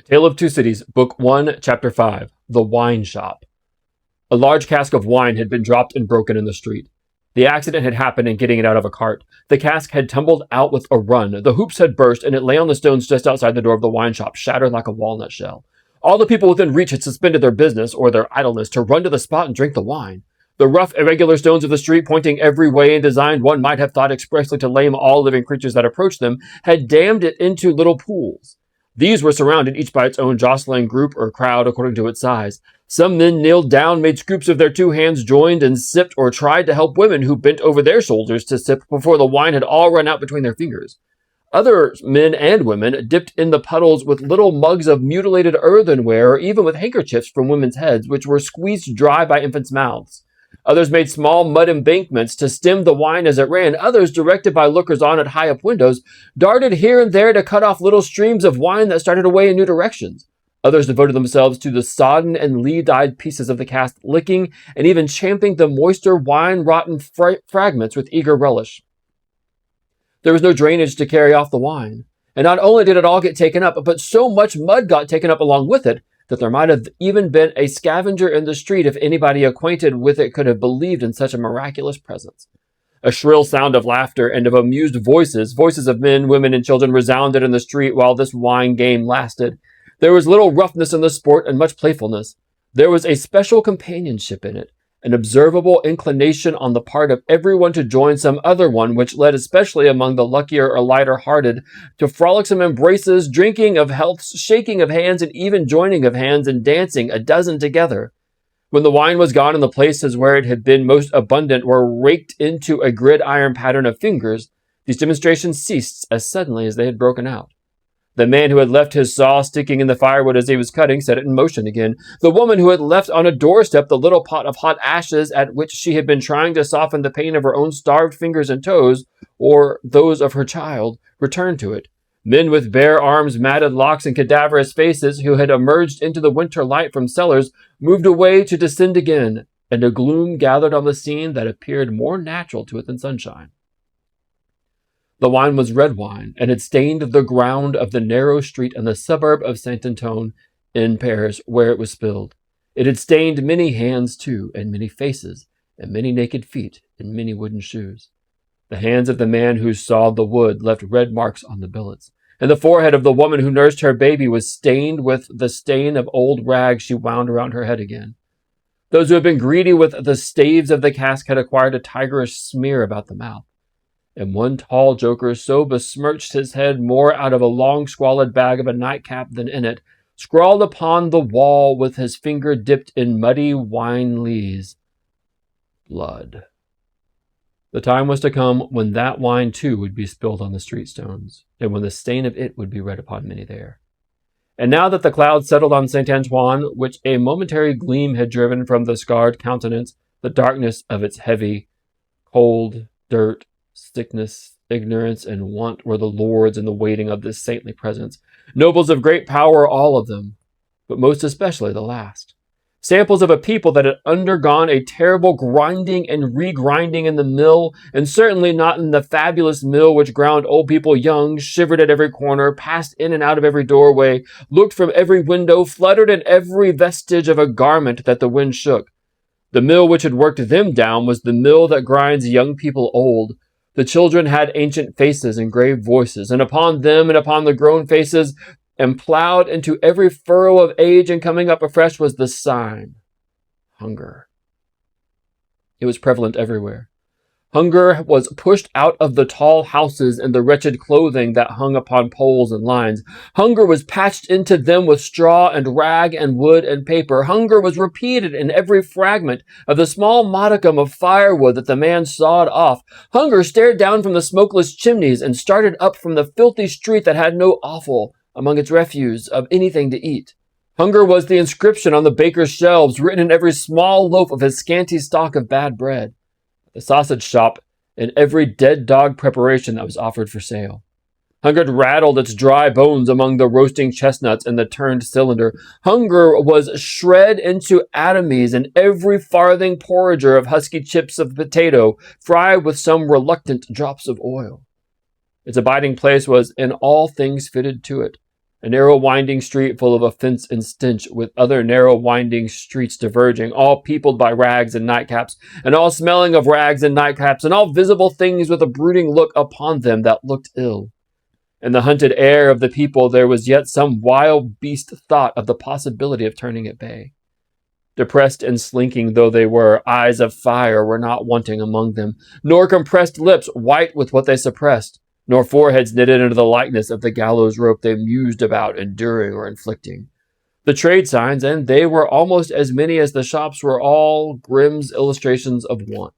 A Tale of Two Cities, Book 1, Chapter 5, The Wine Shop. A large cask of wine had been dropped and broken in the street. The accident had happened in getting it out of a cart. The cask had tumbled out with a run. The hoops had burst, and it lay on the stones just outside the door of the wine shop, shattered like a walnut shell. All the people within reach had suspended their business, or their idleness, to run to the spot and drink the wine. The rough, irregular stones of the street, pointing every way and designed one might have thought expressly to lame all living creatures that approached them, had dammed it into little pools. These were surrounded, each by its own jostling group or crowd according to its size. Some men kneeled down, made scoops of their two hands, joined and sipped, or tried to help women who bent over their shoulders to sip before the wine had all run out between their fingers. Other men and women dipped in the puddles with little mugs of mutilated earthenware, or even with handkerchiefs from women's heads, which were squeezed dry by infants' mouths. Others made small mud embankments to stem the wine as it ran. Others, directed by lookers-on at high-up windows, darted here and there to cut off little streams of wine that started away in new directions. Others devoted themselves to the sodden and lee-dyed pieces of the cask, licking and even champing the moister, wine-rotten fragments with eager relish. There was no drainage to carry off the wine, and not only did it all get taken up, but so much mud got taken up along with it that there might have even been a scavenger in the street if anybody acquainted with it could have believed in such a miraculous presence. A shrill sound of laughter and of amused voices of men, women, and children, resounded in the street while this wine game lasted. There was little roughness in the sport and much playfulness. There was a special companionship in it, an observable inclination on the part of everyone to join some other one, which led especially among the luckier or lighter-hearted to frolicsome embraces, drinking of healths, shaking of hands, and even joining of hands and dancing, a dozen together. When the wine was gone and the places where it had been most abundant were raked into a gridiron pattern of fingers, these demonstrations ceased as suddenly as they had broken out. The man who had left his saw sticking in the firewood as he was cutting set it in motion again. The woman who had left on a doorstep the little pot of hot ashes at which she had been trying to soften the pain of her own starved fingers and toes, or those of her child, returned to it. Men with bare arms, matted locks, and cadaverous faces, who had emerged into the winter light from cellars, moved away to descend again, and a gloom gathered on the scene that appeared more natural to it than sunshine. The wine was red wine, and had stained the ground of the narrow street in the suburb of Saint-Antoine in Paris, where it was spilled. It had stained many hands, too, and many faces, and many naked feet, and many wooden shoes. The hands of the man who sawed the wood left red marks on the billets, and the forehead of the woman who nursed her baby was stained with the stain of old rags she wound around her head again. Those who had been greedy with the staves of the cask had acquired a tigerish smear about the mouth. And one tall joker so besmirched his head more out of a long squalid bag of a nightcap than in it, scrawled upon the wall with his finger dipped in muddy wine lees, blood. The time was to come when that wine too would be spilled on the street stones, and when the stain of it would be read upon many there. And now that the cloud settled on Saint-Antoine, which a momentary gleam had driven from the scarred countenance, the darkness of its heavy, cold, dirt, sickness, ignorance, and want were the lords in the waiting of this saintly presence. Nobles of great power, all of them, but most especially the last. Samples of a people that had undergone a terrible grinding and regrinding in the mill, and certainly not in the fabulous mill which ground old people young, shivered at every corner, passed in and out of every doorway, looked from every window, fluttered in every vestige of a garment that the wind shook. The mill which had worked them down was the mill that grinds young people old. The children had ancient faces and grave voices, and upon them and upon the grown faces, and plowed into every furrow of age and coming up afresh, was the sign: hunger. It was prevalent everywhere. Hunger was pushed out of the tall houses and the wretched clothing that hung upon poles and lines. Hunger was patched into them with straw and rag and wood and paper. Hunger was repeated in every fragment of the small modicum of firewood that the man sawed off. Hunger stared down from the smokeless chimneys and started up from the filthy street that had no offal among its refuse of anything to eat. Hunger was the inscription on the baker's shelves, written in every small loaf of his scanty stock of bad bread, the sausage shop, and every dead dog preparation that was offered for sale. Hunger rattled its dry bones among the roasting chestnuts and the turned cylinder. Hunger was shred into atomies in every farthing porringer of husky chips of potato, fried with some reluctant drops of oil. Its abiding place was in all things fitted to it, A narrow winding street full of offense and stench, with other narrow winding streets diverging, all peopled by rags and nightcaps, and all smelling of rags and nightcaps, and all visible things with a brooding look upon them that looked ill. In the hunted air of the people there was yet some wild beast thought of the possibility of turning at bay. Depressed and slinking though they were, eyes of fire were not wanting among them, nor compressed lips white with what they suppressed, nor foreheads knitted into the likeness of the gallows rope they mused about enduring or inflicting. The trade signs, and they were almost as many as the shops, were all Grimm's illustrations of want.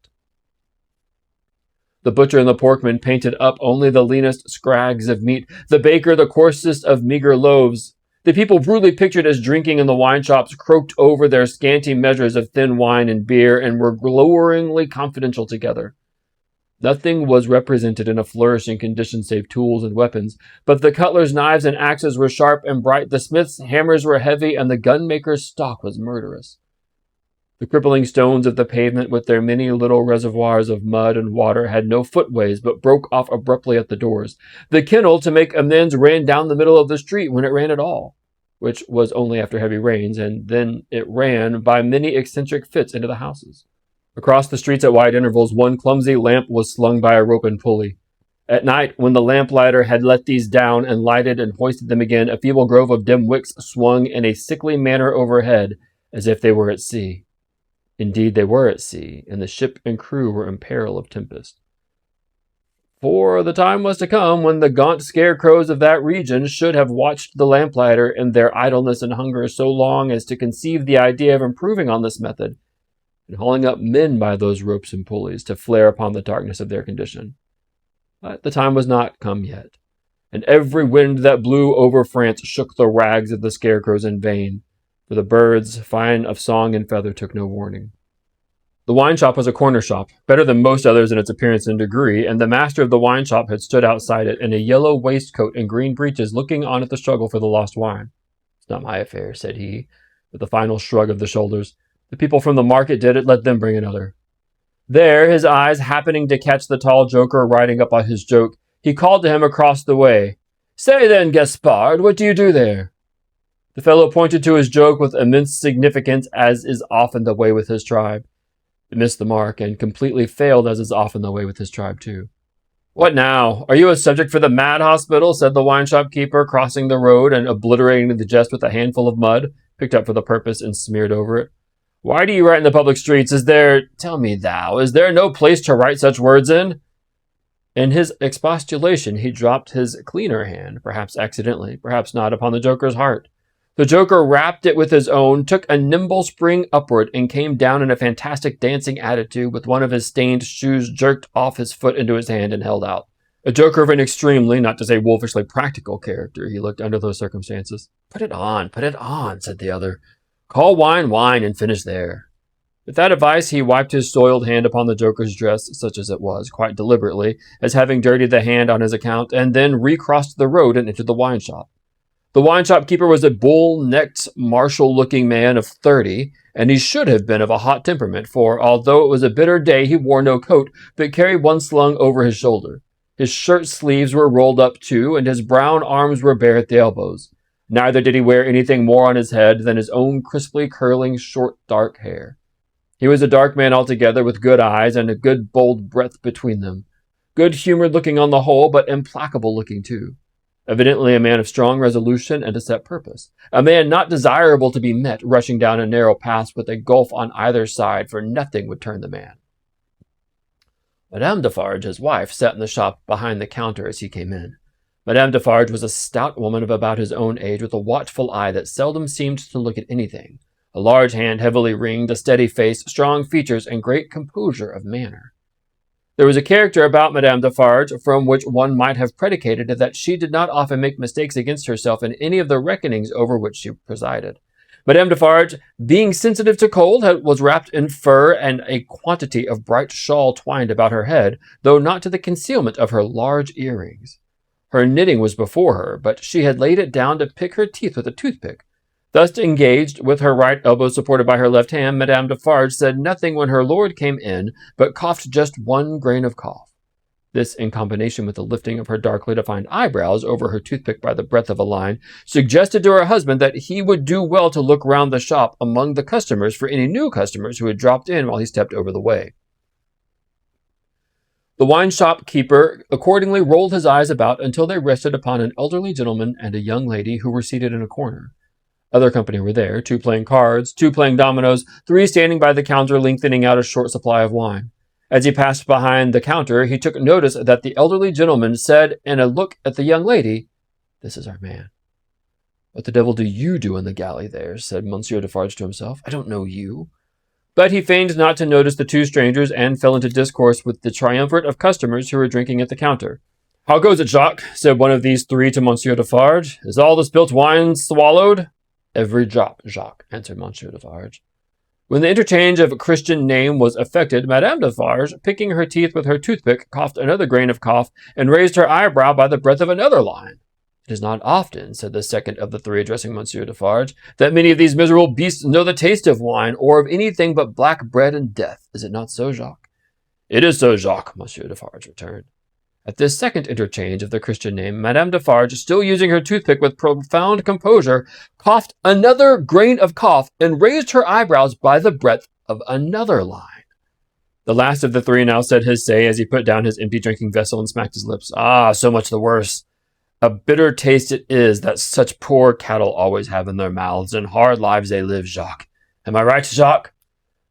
The butcher and the porkman painted up only the leanest scrags of meat, the baker the coarsest of meager loaves. The people brutally pictured as drinking in the wine shops croaked over their scanty measures of thin wine and beer, and were gloweringly confidential together. Nothing was represented in a flourishing condition save tools and weapons, but the cutler's knives and axes were sharp and bright, the smith's hammers were heavy, and the gunmaker's stock was murderous. The crippling stones of the pavement, with their many little reservoirs of mud and water, had no footways, but broke off abruptly at the doors. The kennel, to make amends, ran down the middle of the street when it ran at all, which was only after heavy rains, and then it ran by many eccentric fits into the houses. Across the streets at wide intervals, one clumsy lamp was slung by a rope and pulley. At night, when the lamplighter had let these down and lighted and hoisted them again, a feeble grove of dim wicks swung in a sickly manner overhead, as if they were at sea. Indeed, they were at sea, and the ship and crew were in peril of tempest. For the time was to come when the gaunt scarecrows of that region should have watched the lamplighter in their idleness and hunger so long as to conceive the idea of improving on this method, and hauling up men by those ropes and pulleys to flare upon the darkness of their condition. But the time was not come yet, and every wind that blew over France shook the rags of the scarecrows in vain, for the birds, fine of song and feather, took no warning. The wine shop was a corner shop, better than most others in its appearance and degree, and the master of the wine shop had stood outside it in a yellow waistcoat and green breeches, looking on at the struggle for the lost wine. "It's not my affair," said he, with a final shrug of the shoulders. "The people from the market did it, let them bring another." There, his eyes happening to catch the tall joker riding up on his joke, he called to him across the way, "Say then, Gaspard, what do you do there?" The fellow pointed to his joke with immense significance, as is often the way with his tribe. It missed the mark, and completely failed, as is often the way with his tribe, too. "What now? Are you a subject for the mad hospital?" said the wine shop keeper, crossing the road and obliterating the jest with a handful of mud, picked up for the purpose and smeared over it. "Why do you write in the public streets? Tell me thou, is there no place to write such words in?" In his expostulation, he dropped his cleaner hand, perhaps accidentally, perhaps not, upon the joker's heart. The joker rapped it with his own, took a nimble spring upward, and came down in a fantastic dancing attitude, with one of his stained shoes jerked off his foot into his hand and held out. A joker of an extremely, not to say wolfishly, practical character, he looked under those circumstances. Put it on, said the other. "Call wine wine, and finish there." With that advice, he wiped his soiled hand upon the joker's dress, such as it was, quite deliberately, as having dirtied the hand on his account, and then recrossed the road and entered the wine shop. The wine shop keeper was a bull-necked, martial-looking man of 30, and he should have been of a hot temperament, for although it was a bitter day, he wore no coat, but carried one slung over his shoulder. His shirt sleeves were rolled up too, and his brown arms were bare at the elbows. Neither did he wear anything more on his head than his own crisply curling, short, dark hair. He was a dark man altogether, with good eyes and a good bold breadth between them. Good-humored looking on the whole, but implacable looking too. Evidently a man of strong resolution and a set purpose. A man not desirable to be met, rushing down a narrow path with a gulf on either side, for nothing would turn the man. Madame Defarge, his wife, sat in the shop behind the counter as he came in. Madame Defarge was a stout woman of about his own age, with a watchful eye that seldom seemed to look at anything, a large hand heavily ringed, a steady face, strong features, and great composure of manner. There was a character about Madame Defarge from which one might have predicated that she did not often make mistakes against herself in any of the reckonings over which she presided. Madame Defarge, being sensitive to cold, was wrapped in fur, and a quantity of bright shawl twined about her head, though not to the concealment of her large earrings. Her knitting was before her, but she had laid it down to pick her teeth with a toothpick. Thus engaged, with her right elbow supported by her left hand, Madame Defarge said nothing when her lord came in, but coughed just one grain of cough. This, in combination with the lifting of her darkly defined eyebrows over her toothpick by the breadth of a line, suggested to her husband that he would do well to look round the shop among the customers for any new customers who had dropped in while he stepped over the way. The wine shop keeper accordingly rolled his eyes about until they rested upon an elderly gentleman and a young lady who were seated in a corner. Other company were there, 2 playing cards, 2 playing dominoes, 3 standing by the counter lengthening out a short supply of wine. As he passed behind the counter, he took notice that the elderly gentleman said in a look at the young lady, "This is our man." "What the devil do you do in the galley there?" said Monsieur Defarge to himself. "I don't know you." But he feigned not to notice the 2 strangers and fell into discourse with the triumvirate of customers who were drinking at the counter. "How goes it, Jacques?" said one of these 3 to Monsieur Defarge. "Is all the spilt wine swallowed?" "Every drop, Jacques," answered Monsieur Defarge. When the interchange of Christian name was effected, Madame Defarge, picking her teeth with her toothpick, coughed another grain of cough, and raised her eyebrow by the breadth of another line. "It is not often," said the second of the 3, addressing Monsieur Defarge, "that many of these miserable beasts know the taste of wine, or of anything but black bread and death. Is it not so, Jacques?" "It is so, Jacques," Monsieur Defarge returned. At this second interchange of the Christian name, Madame Defarge, still using her toothpick with profound composure, coughed another grain of cough and raised her eyebrows by the breadth of another line. The last of the 3 now said his say as he put down his empty drinking vessel and smacked his lips. "Ah, so much the worse. A bitter taste it is that such poor cattle always have in their mouths, and hard lives they live, Jacques. Am I right, Jacques?"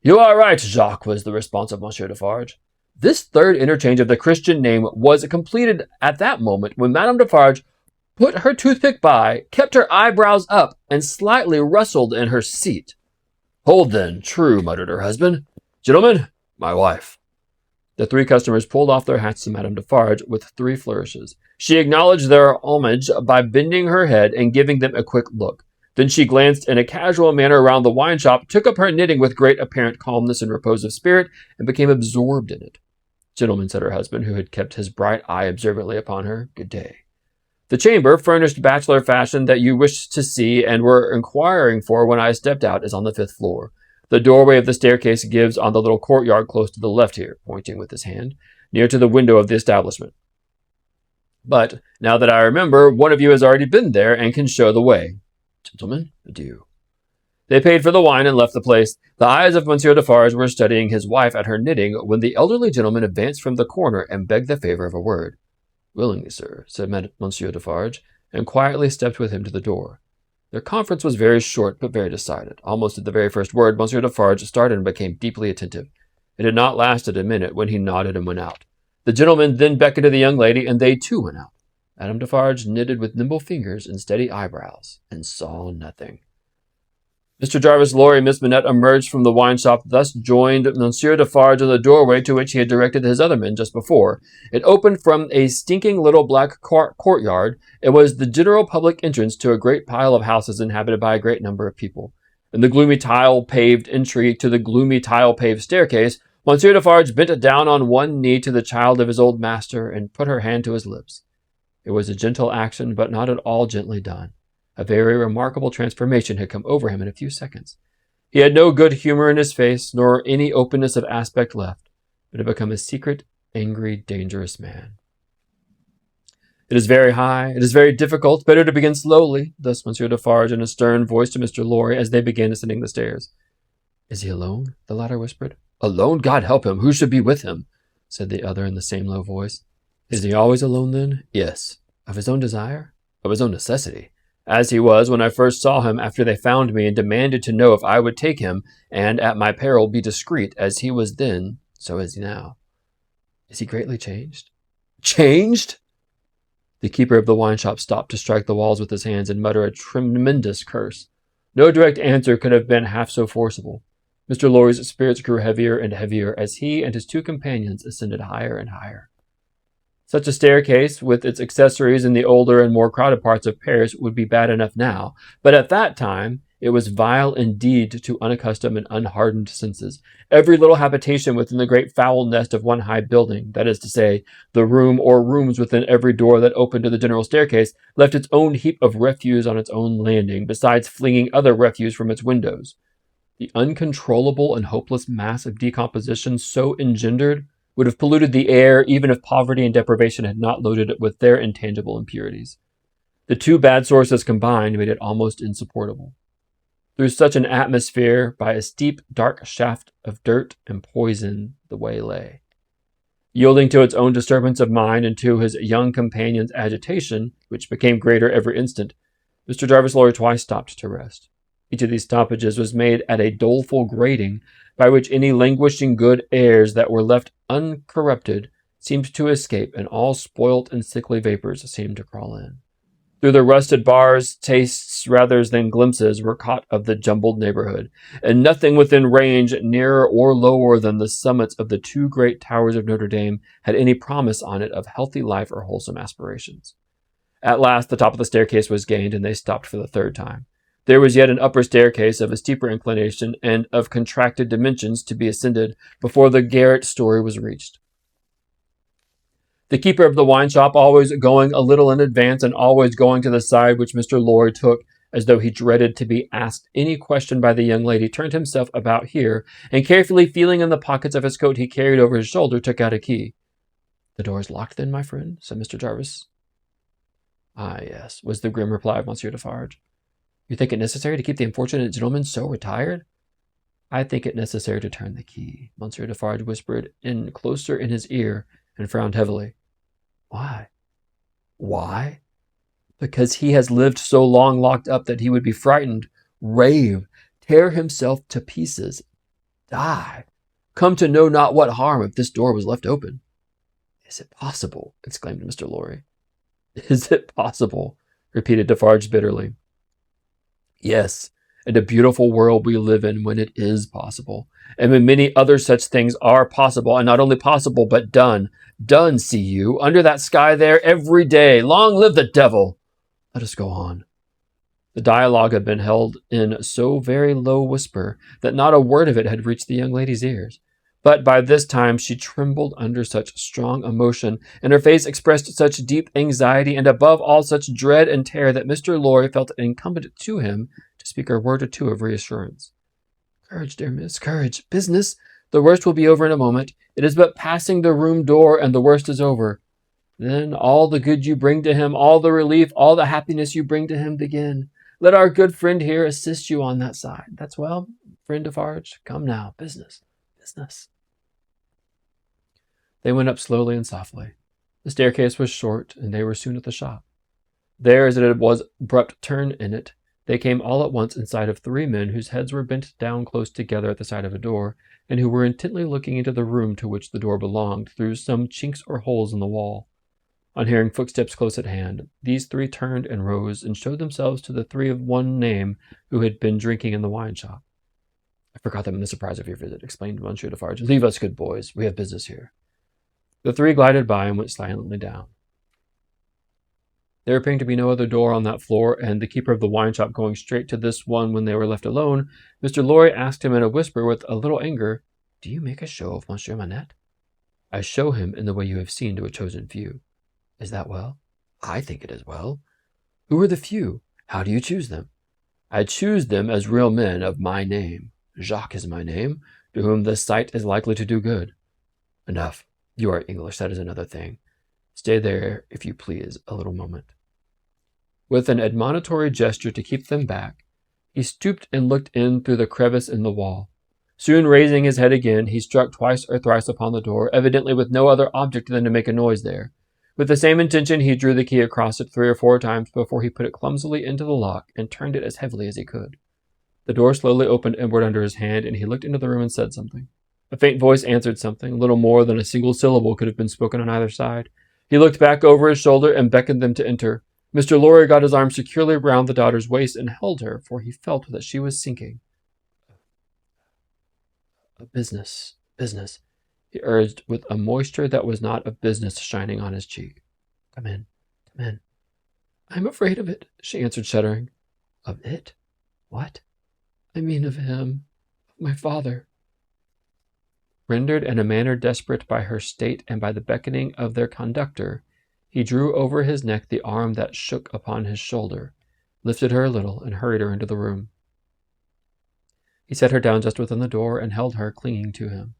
"You are right, Jacques," was the response of Monsieur Defarge. This third interchange of the Christian name was completed at that moment when Madame Defarge put her toothpick by, kept her eyebrows up, and slightly rustled in her seat. "Hold then, true," muttered her husband. "Gentlemen, my wife." The 3 customers pulled off their hats to Madame Defarge with 3 flourishes. She acknowledged their homage by bending her head and giving them a quick look. Then she glanced in a casual manner around the wine shop, took up her knitting with great apparent calmness and repose of spirit, and became absorbed in it. "Gentlemen," said her husband, who had kept his bright eye observantly upon her, "good day. The chamber, furnished bachelor fashion, that you wished to see and were inquiring for when I stepped out, is on the 5th floor. The doorway of the staircase gives on the little courtyard close to the left here," pointing with his hand, "near to the window of the establishment. But, now that I remember, one of you has already been there and can show the way. Gentlemen, adieu." They paid for the wine and left the place. The eyes of Monsieur Defarge were studying his wife at her knitting when the elderly gentleman advanced from the corner and begged the favor of a word. "Willingly, sir," said Monsieur Defarge, and quietly stepped with him to the door. Their conference was very short but very decided. Almost at the very first word, Monsieur Defarge started and became deeply attentive. It had not lasted a minute when he nodded and went out. The gentleman then beckoned to the young lady, and they too went out. Madame Defarge knitted with nimble fingers and steady eyebrows, and saw nothing. Mr. Jarvis Lorry and Miss Manette emerged from the wine shop, thus joined Monsieur Defarge in the doorway to which he had directed his other men just before. It opened from a stinking little black courtyard. It was the general public entrance to a great pile of houses inhabited by a great number of people. In the gloomy tile-paved entry to the gloomy tile-paved staircase, Monsieur Defarge bent down on one knee to the child of his old master and put her hand to his lips. It was a gentle action, but not at all gently done. A very remarkable transformation had come over him in a few seconds. He had no good humor in his face, nor any openness of aspect left, but had become a secret, angry, dangerous man. "It is very high, it is very difficult, better to begin slowly," thus Monsieur Defarge in a stern voice to Mr. Lorry as they began ascending the stairs. "Is he alone?" the latter whispered. "Alone? God help him! Who should be with him?" said the other in the same low voice. "Is he always alone, then?" "Yes." "Of his own desire?" "Of his own necessity. As he was when I first saw him after they found me and demanded to know if I would take him, and at my peril be discreet, as he was then, so is he now." "Is he greatly changed?" "Changed?" The keeper of the wine shop stopped to strike the walls with his hands and mutter a tremendous curse. No direct answer could have been half so forcible. Mr. Lorry's spirits grew heavier and heavier as he and his 2 companions ascended higher and higher. Such a staircase, with its accessories in the older and more crowded parts of Paris, would be bad enough now, but at that time it was vile indeed to unaccustomed and unhardened senses. Every little habitation within the great foul nest of one high building, that is to say, the room or rooms within every door that opened to the general staircase, left its own heap of refuse on its own landing, besides flinging other refuse from its windows. The uncontrollable and hopeless mass of decomposition so engendered would have polluted the air even if poverty and deprivation had not loaded it with their intangible impurities. The two bad sources combined made it almost insupportable. Through such an atmosphere, by a steep, dark shaft of dirt and poison, the way lay. Yielding to its own disturbance of mind and to his young companion's agitation, which became greater every instant, Mr. Jarvis Lorry twice stopped to rest. Each of these stoppages was made at a doleful grating, by which any languishing good airs that were left uncorrupted seemed to escape, and all spoilt and sickly vapors seemed to crawl in. Through the rusted bars, tastes rather than glimpses were caught of the jumbled neighborhood, and nothing within range, nearer or lower than the summits of the two great towers of Notre Dame, had any promise on it of healthy life or wholesome aspirations. At last the top of the staircase was gained, and they stopped for the third time. There was yet an upper staircase of a steeper inclination and of contracted dimensions to be ascended before the garret story was reached. The keeper of the wine shop, always going a little in advance and always going to the side which Mr. Lorry took, as though he dreaded to be asked any question by the young lady, turned himself about here, and carefully feeling in the pockets of his coat he carried over his shoulder, took out a key. "The door is locked, then, my friend?" said Mr. Jarvis. "Ah, yes," was the grim reply of Monsieur Defarge. "You think it necessary to keep the unfortunate gentleman so retired?" "I think it necessary to turn the key," Monsieur Defarge whispered in closer in his ear, and frowned heavily. "Why?" "Why? Because he has lived so long locked up that he would be frightened, rave, tear himself to pieces, die, come to know not what harm if this door was left open." "Is it possible?" exclaimed Mr. Lorry. "Is it possible?" repeated Defarge bitterly. "Yes, and a beautiful world we live in when it is possible, and when many other such things are possible, and not only possible, but done. Done, see you, under that sky there, every day. Long live the devil! Let us go on." The dialogue had been held in so very low whisper that not a word of it had reached the young lady's ears. But by this time she trembled under such strong emotion, and her face expressed such deep anxiety, and above all such dread and terror, that Mr. Lorry felt it incumbent to him to speak a word or two of reassurance. "Courage, dear miss, courage. Business. The worst will be over in a moment. It is but passing the room door, and the worst is over. Then all the good you bring to him, all the relief, all the happiness you bring to him begin. Let our good friend here assist you on that side. That's well, friend Defarge. Come now, business, business." They went up slowly and softly. The staircase was short, and they were soon at the shop. There, as it was abrupt turn in it, they came all at once in sight of three men whose heads were bent down close together at the side of a door, and who were intently looking into the room to which the door belonged through some chinks or holes in the wall. On hearing footsteps close at hand, these three turned and rose, and showed themselves to the three of one name who had been drinking in the wine shop. "I forgot them in the surprise of your visit," explained Monsieur Defarge. "Leave us, good boys. We have business here." The three glided by and went silently down. There appearing to be no other door on that floor, and the keeper of the wine shop going straight to this one when they were left alone, Mr. Lorry asked him in a whisper with a little anger, "Do you make a show of Monsieur Manette?" "I show him in the way you have seen to a chosen few." "Is that well?" "I think it is well." "Who are the few? How do you choose them?" "I choose them as real men of my name. Jacques is my name, to whom this sight is likely to do good." "Enough. You are English, that is another thing. Stay there, if you please, a little moment." With an admonitory gesture to keep them back, he stooped and looked in through the crevice in the wall. Soon raising his head again, he struck twice or thrice upon the door, evidently with no other object than to make a noise there. With the same intention, he drew the key across it 3 or 4 times before he put it clumsily into the lock and turned it as heavily as he could. The door slowly opened inward under his hand, and he looked into the room and said something. A faint voice answered something. Little more than a single syllable could have been spoken on either side. He looked back over his shoulder and beckoned them to enter. Mr. Lorry got his arm securely round the daughter's waist and held her, for he felt that she was sinking. Business, he urged, with a moisture that was not of business shining on his cheek. Come in. "I am afraid of it," she answered, shuddering. "Of it? What?" "I mean of him, of my father." Rendered in a manner desperate by her state and by the beckoning of their conductor, he drew over his neck the arm that shook upon his shoulder, lifted her a little, and hurried her into the room. He set her down just within the door and held her clinging to him.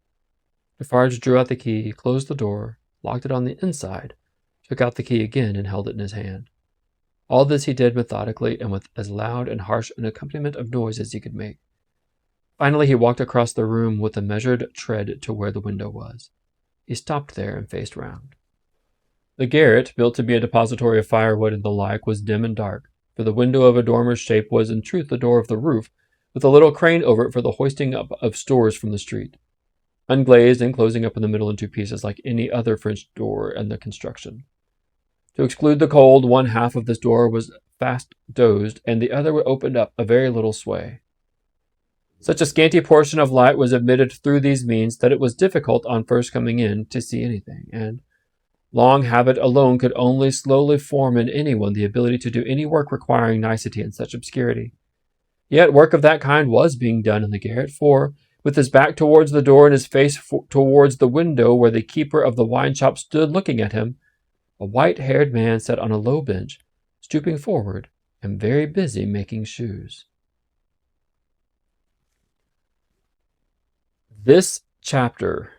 Defarge drew out the key, closed the door, locked it on the inside, took out the key again, and held it in his hand. All this he did methodically and with as loud and harsh an accompaniment of noise as he could make. Finally, he walked across the room with a measured tread to where the window was. He stopped there and faced round. The garret, built to be a depository of firewood and the like, was dim and dark, for the window of a dormer's shape was in truth the door of the roof, with a little crane over it for the hoisting up of stores from the street, unglazed and closing up in the middle in two pieces like any other French door in the construction. To exclude the cold, one half of this door was fast dosed, and the other opened up a very little sway. Such a scanty portion of light was admitted through these means that it was difficult on first coming in to see anything, and long habit alone could only slowly form in anyone the ability to do any work requiring nicety in such obscurity. Yet work of that kind was being done in the garret, for, with his back towards the door and his face towards the window where the keeper of the wine shop stood looking at him, a white-haired man sat on a low bench, stooping forward and very busy making shoes. This chapter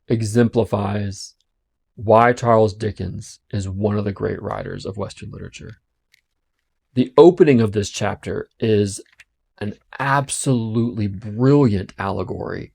exemplifies why Charles Dickens is one of the great writers of Western literature. The opening of this chapter is an absolutely brilliant allegory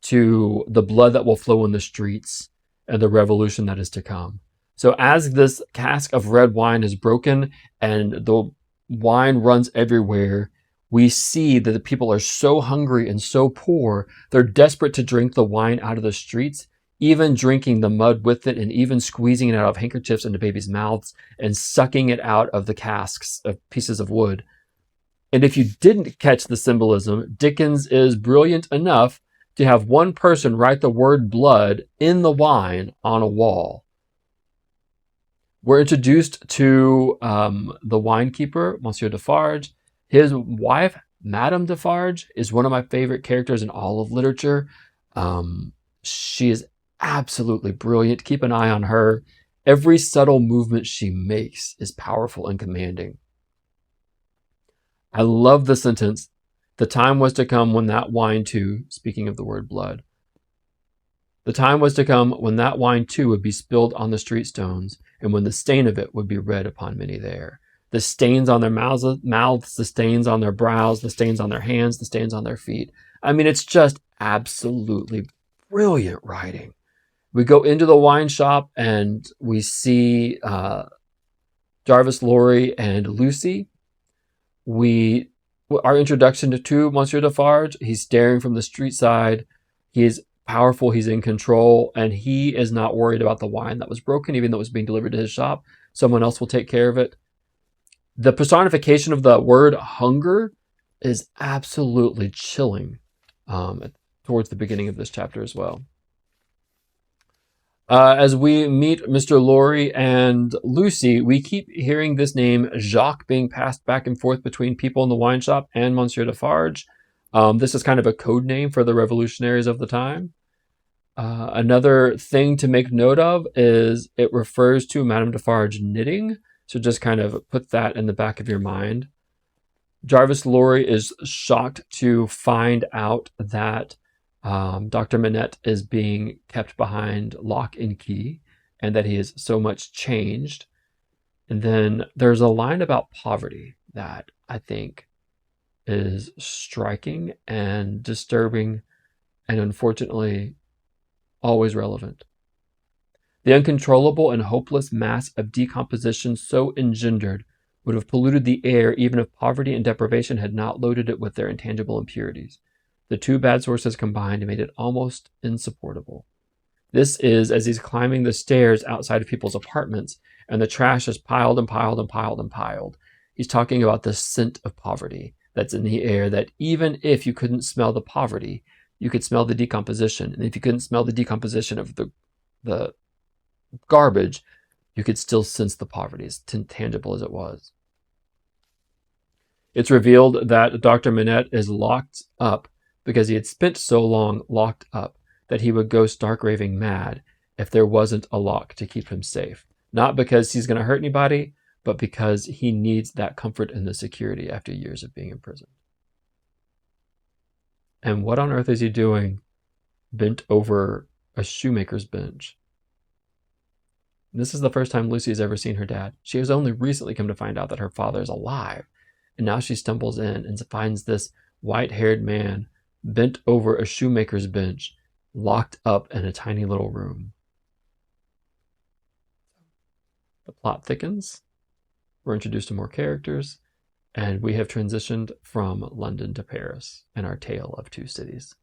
to the blood that will flow in the streets and the revolution that is to come. So as this cask of red wine is broken and the wine runs everywhere, we see that the people are so hungry and so poor, they're desperate to drink the wine out of the streets, even drinking the mud with it and even squeezing it out of handkerchiefs into babies' mouths and sucking it out of the casks of pieces of wood. And if you didn't catch the symbolism, Dickens is brilliant enough to have one person write the word blood in the wine on a wall. We're introduced to the winekeeper, Monsieur Defarge. His wife, Madame Defarge, is one of my favorite characters in all of literature. She is absolutely brilliant. Keep an eye on her. Every subtle movement she makes is powerful and commanding. I love the sentence, "The time was to come when that wine too," speaking of the word blood, "the time was to come when that wine too would be spilled on the street stones, and when the stain of it would be read upon many there." The stains on their mouths, the stains on their brows, the stains on their hands, the stains on their feet. I mean, it's just absolutely brilliant writing. We go into the wine shop and we see Jarvis Lorry and Lucy. Our introduction to Monsieur Defarge, he's staring from the street side. He is powerful, he's in control, and he is not worried about the wine that was broken, even though it was being delivered to his shop. Someone else will take care of it. The personification of the word hunger is absolutely chilling towards the beginning of this chapter as well. As we meet Mr. Lorry and Lucy, we keep hearing this name Jacques being passed back and forth between people in the wine shop and Monsieur Defarge. This is kind of a code name for the revolutionaries of the time. Another thing to make note of is it refers to Madame Defarge knitting. So just kind of put that in the back of your mind. Jarvis Lorry is shocked to find out that Dr. Manette is being kept behind lock and key and that he is so much changed. And then there's a line about poverty that I think is striking and disturbing and unfortunately always relevant. The uncontrollable and hopeless mass of decomposition so engendered would have polluted the air even if poverty and deprivation had not loaded it with their intangible impurities. The two bad sources combined made it almost insupportable. This is as he's climbing the stairs outside of people's apartments, and the trash is piled and piled and piled and piled. He's talking about the scent of poverty that's in the air, that even if you couldn't smell the poverty, you could smell the decomposition. And if you couldn't smell the decomposition of the garbage, you could still sense the poverty, as tangible as it was. It's revealed that Dr. Manette is locked up because he had spent so long locked up that he would go stark raving mad if there wasn't a lock to keep him safe. Not because he's going to hurt anybody, but because he needs that comfort and the security after years of being in prison. And what on earth is he doing bent over a shoemaker's bench. This is the first time Lucy has ever seen her dad. She has only recently come to find out that her father is alive. And now she stumbles in and finds this white-haired man bent over a shoemaker's bench, locked up in a tiny little room. The plot thickens. We're introduced to more characters, and we have transitioned from London to Paris in our tale of two cities.